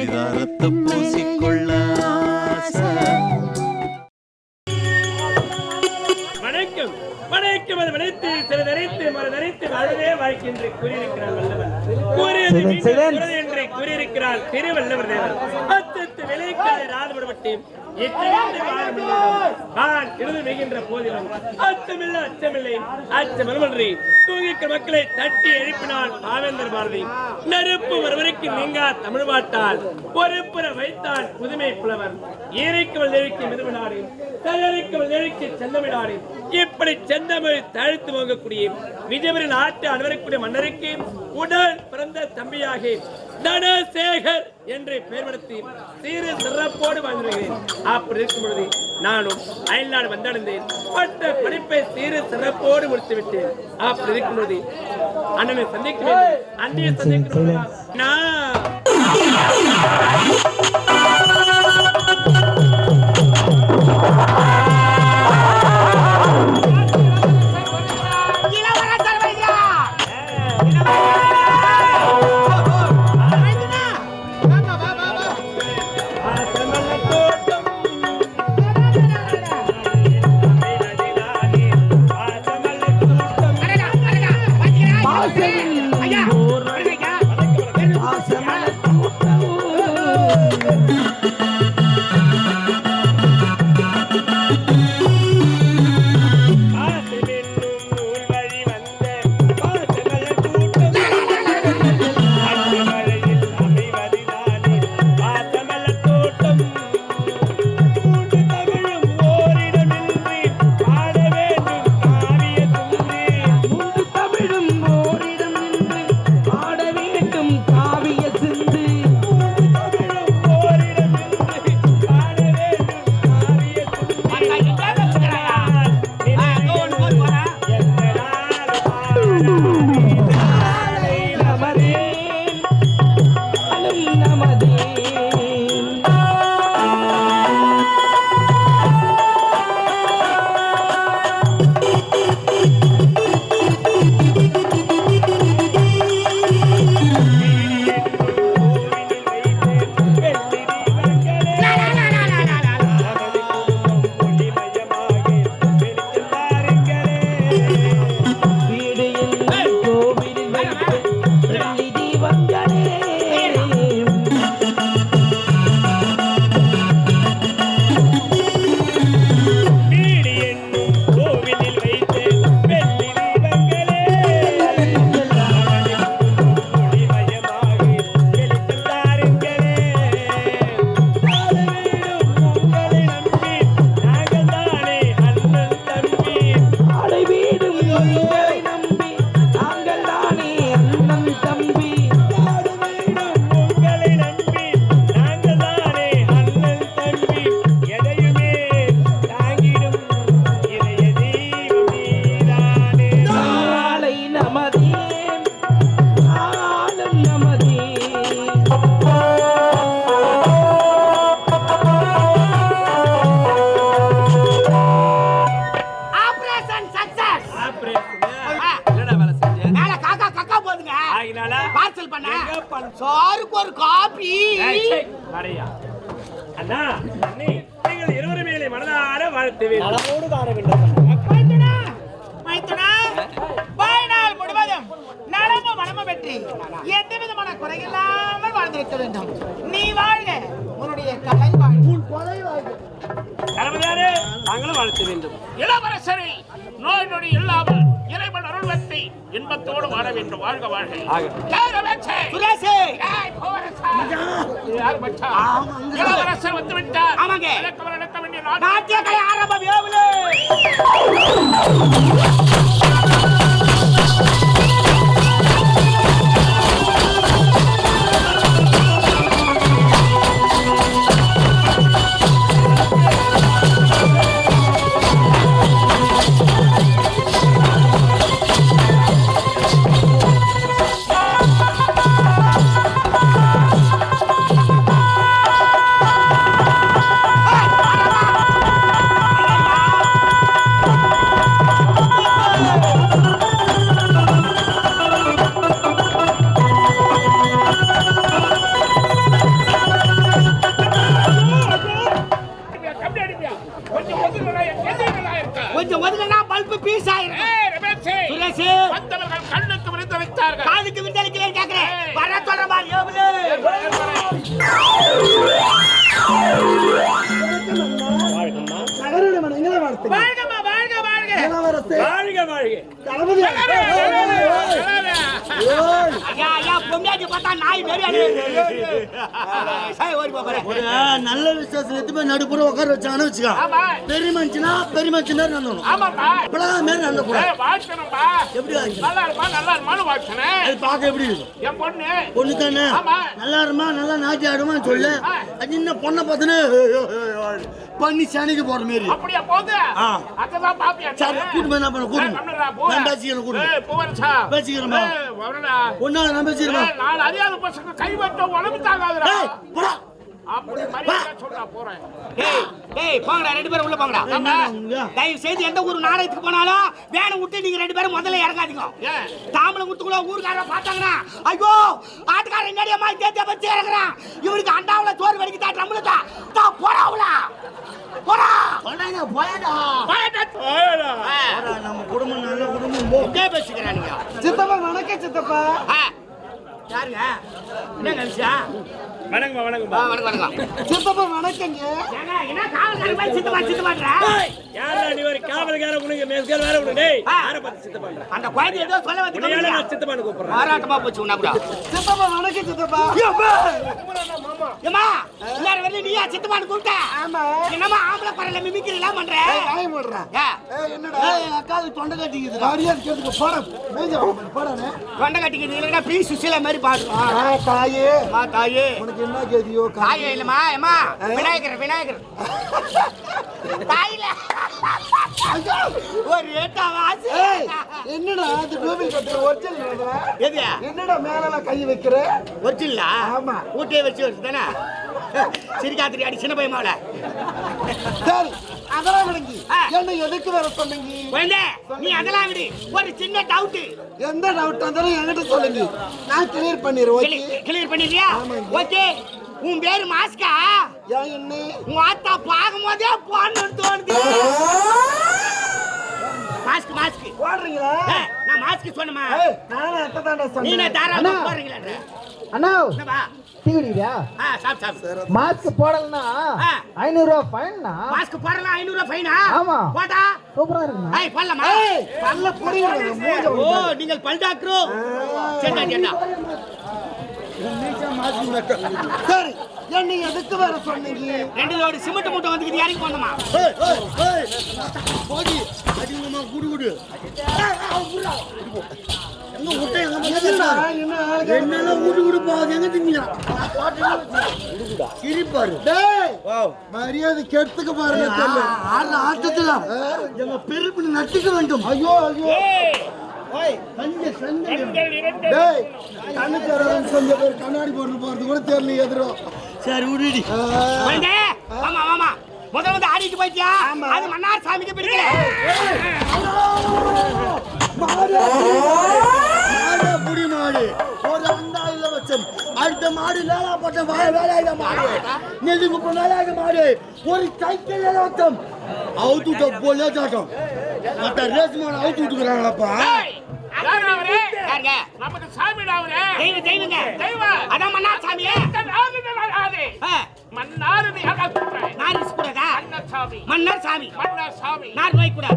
பரிதாரத்தை பூசிக்கொள்ள வணக்கம் வணக்கம். அது வளைத்து சில நரைத்து மறு நரைத்து வாழ்வதே வாழ்க்கை என்று கூறியிருக்கிறார் வல்லவர். கூறியது என்று கூறியிருக்கிறார் திருவள்ளுவர் தேவர். அத்தத்து விளைக்காத ராதபடப்பட்டேன் போதிலும் அச்சமில்லை அச்சமில்லை அச்சமில்லை தூங்கிக்க மக்களை தட்டி எழுப்பினான் பாவேந்தர் பாரதி. நெருப்பு ஒருவருக்கு நீங்கா தமிழ் பாட்டால் பொறுப்புற வைத்தான் புதுமை புலவர். ஈரைக்கவள் தேவிக்கு மிதுவினாடி தயாரிக்கவள் தேவிக்கு செந்தமிழாடி இப்படி செந்தமிழ் தழுத்து வாங்கக்கூடிய விஜயபுரின் ஆட்டு அனைவருக்குரிய மன்னருக்கு உடன் பிறந்த தம்பியாக தனசேகர் என்று பெயர்படுத்தி சீரு சிறப்போடு வாழ்ந்திருக்கிறேன். அப்படி இருக்கும் பொழுது நானும் அயல்நாடு வந்தடைந்தேன். பட்ட படிப்பை சீரு சிறப்போடு முடித்து விட்டேன். அப்படி இருக்கும் பொழுது அண்ணனை சந்திக்க வேண்டும். அண்ணியை சந்திக்கிறோம். சாருக்கு ஒரு காபி. அண்ணா நீங்கள் இருவரும் மேலே மனதார வாழ்த்துவேன். நலமோடு காண வேண்டும். வாழ்நாள் முழுவதும் நலமும் மனமும் பெற்று எந்த விதமான குறையில்லாமல் வாழ்ந்திருக்க வேண்டும். நீ வாழ்க, உன்னுடைய கலை வாழ்க. தாங்களும் வாழ்த்த வேண்டும். இளவரசரை நோய் நொடி இல்லாமல் இறைவன் அருள்வத்தை இன்பத்தோடு வாழ வேண்டும். வாழ்க வாழ்க. இளவரசர் வந்து விட்டார். நடக்க வேண்டிய நாட்டிய ஆரம்பம். Oh, பொம்மையாட்டி பார்த்தா நாய் மாரி ஓடி போறேன். ஒரு நல்ல விசேஷத்துல எடுத்து போய் நடுப்புற உட்கார வச்சான்னு வச்சுக்கோ. ஆமா. பெரிய மனுஷனா நடந்தணும். ஆமாப்பா. இப்பெல்லாம் மாரி நடந்த கூட வாட்சணும்பா. எப்படி நல்லா இருமான்னு வாட்சனே. அது பார்க்க எப்படி இருக்கும்? என் பொண்ணு. பொண்ணு தானே. ஆமா. நல்லா இருமா, நல்லா நாட்டி ஆடுமான்னு சொல்லு. அது என்ன பொண்ணை பார்த்துன்னு பண்ணி சனிக்கு போற மாதிரி. அப்படியா போகுது? அதான் பாப்பியா? சரி, கூட்டு என்ன பண்ண கூட்டு நான் பேசிக்கிறேன். கூட்டு பேசிக்கிறேன்பா. ஒன்னா நான் பேசிக்கிறேன். நான் அறியாத பசங்க கை வட்ட உடம்பு தாங்காதுடா. அப்படி மரியாதை சொல்றா போறேன். டேய் போங்கடா, ரெண்டு பேரும் உள்ள போங்கடா. தயவு செய்து எந்த ஊர் நாடகத்துக்கு போனாலும் வேனை விட்டு நீங்க ரெண்டு பேரும் முதல்ல இறங்காதீங்க. தாம்பளம் குத்துக்குள்ள ஊருக்காரங்க பார்த்தாங்கன்னா ஐயோ ஆட்டுக்காரன் என்னடியா மாதிரி தேத்தியா வச்சு இறங்குறான், இவனுக்கு அண்டாவுல சோறு வடிக்கு தான் நம்மளுக்கா போறாவுல போடா நம்ம குடும்பம் நல்ல குடும்பம் பேசிக்கிறானுங்க. சித்தப்பா வணக்கம். சித்தப்பா யாருங்க? என்னங்க விஷயம்? வணக்கம்பா. வணக்கம். சித்தப்பா வணக்கங்க. என்ன காவல்காரன் போய் சித்தப்பான்றா? யாரா நீ ஒரு காவல்காரன் உனக்கு மேஸ்கார வேற உனக்கு டேய் யாரை பார்த்து சித்தப்பான்ற? அந்த குழந்தை ஏதோ சொல்ல வந்து நான் சித்தப்பான்னு கூப்பிடுறேன். மாறாட்டமா போச்சு உன்னா கூட. சித்தப்பா வணக்கம். சித்தப்பா ஏமா எல்லாரும் வந்து நீயா சித்தப்பான்னு கூப்பிட்ட? ஆமா. என்னமா ஆம்பளை குரல்ல மிமிக்ரி எல்லாம் பண்ற? நாய் போடுறா. என்னடா அக்காவுக்கு தொண்டை கட்டிக்குது. மரியாதை கேட்டுக்க போற. மேஞ்ச போறானே. தொண்டை கட்டிக்குது இல்லனா பீ சுசில மாதிரி பாடுறா. தாயே தாயே உனக்கு என்ன கேதியோ? தாயே இல்லமா ஏமா விநாயகர் தாயில ஒரு ஏட்டா வாசி. என்னடா அது டூபில் கட்டுற ஒரிஜினல் எது? என்னடா மேல கை வைக்கிற? ஒரிஜினலா? ஆமா. ஊட்டியே வச்சு தானே சிரிக்காத்திரி அடி சின்ன பையமாவல. சரி அதெல்லாம் விடுங்கி. என்ன எதுக்கு வர சொன்னீங்க? குழந்தை நீ அதெல்லாம் விடு. ஒரு சின்ன டவுட். எந்த டவுட் இருந்தாலும் என்கிட்ட சொல்லுங்க, நான் கிளியர் பண்ணிடுறேன். கிளியர் பண்ணிடுறியா? ஓகே. உன் பேரு மாஸ்கா? ஏன் என்ன உன் ஆத்தா பாக்கும்போதே போடணும்னு தோணுது. மாஸ்க் போடுறீங்களா? நான் மாஸ்க் சொன்னமா? நானே அத்ததாண்டா சொன்னேன். நீங்க தாராளமா போடுறீங்களா? அண்ணா என்னப்பா டீடியா சாப் மாஸ்க் போடலனா 500 ரூபாய் ஃபைன்னா. மாஸ்க் போடலாம் 500 ரூபாய் ஃபைனா? ஆமா. போடா சூப்பரா இருக்குண்ணா. ஏய் பல்லமா பல்ல புடிங்க மூஞ்ச. ஓ நீங்கள் பல் டாக்டரோ? சேட்டா சரி என்ன எதுக்கு வர சொன்னீங்க? 2 லோடு சிமெண்ட் மூட்டை வந்துக்கிட்டு இறங்கி போணுமா? போடி அடிங்கமா குடு எங்க முட்டை என்னால குடு போகுது. எங்க திங்கா சிரிப்பாரு. மரியாதை கெடுத்துக்க பாருங்க. ஆட்டத்துல எங்க பெருப்பு நட்டுக்க வேண்டும். ஐயோ கண்ணாடி போறது கூட தெரியல எதிரோ. சரி விடுடி. ஆமா முதல்ல ஆடிட்டு போயிட்டியா? அது மன்னார் சாமிக்கு பிடிக்கல. புடி மாடு ஒரு அண்டாயில வச்சம். அடுத்த மாடு லேலாப்பட்ட வேலையாக மாடு. நெல்லிக்குப்ப வேலையாக மாடு. ஒரு சைக்கிள் வச்சம் அவுத்து போல சாட்டம். மற்ற ரேஸ் மாடு அவுத்து விட்டுக்கிறாங்களப்பா. நமக்கு சாமிடா அவரே. தெய்வங்க தெய்வம். அதான் மன்னார் சாமியே. மன்னார் மன்னர் சாமி நார் போய் கூட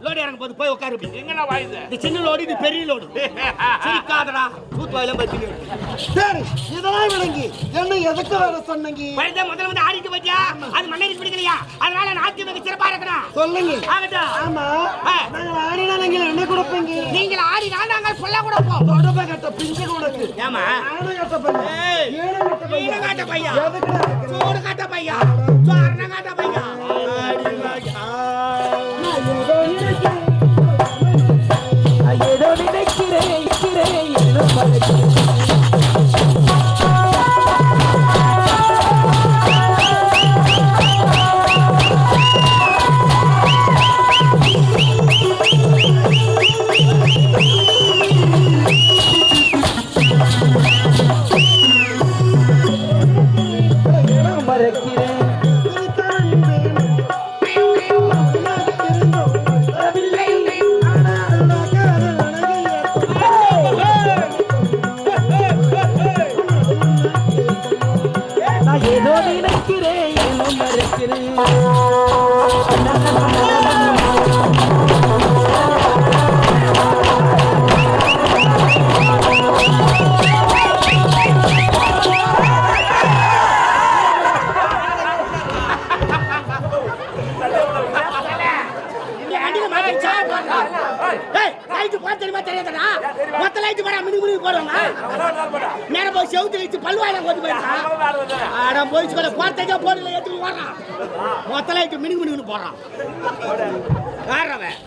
லோடு இறங்க போது போய் உட்காரு. எங்கடா வாயுது? இது சின்ன லோடு, இது பெரிய லோடு. சிரிக்காதடா கூத்துவாயிலும் பத்தி. சரி இதெல்லாம் விளங்கி என்ன எதுக்கு வர சொன்னீங்க? முதல்ல வந்து ஆடிட்டு போயிட்டியா? அது மன்னருக்கு பிடிக்கலையா? அதனால நாட்டு மிக சிறப்பா இருக்கணும். சொல்லுங்க. ஆகட்டும். ஆமா நாங்கள் ஆடினா நீங்கள் என்ன கொடுப்பீங்க? நீங்கள் ஆடினால் நாங்கள் சொல்ல கொடுப்போம். தொடர்பை கட்ட பிஞ்சு கொடுக்கு. ஏமா கட்ட பையன் காட்ட பையா சோறு காட்ட பையா சோறு காட்ட பையா. ஏதோ நினைக்கிறேன் மறக்கிறேன். பல்வாயில கொண்டு போயிருக்கான் ஆடா போயிச்சு கூட போறதுக்கே போடல ஏத்தி ஓடுறான் மொத்தல மினுக்கு மினுக்குன்னு போறான் யாரவன்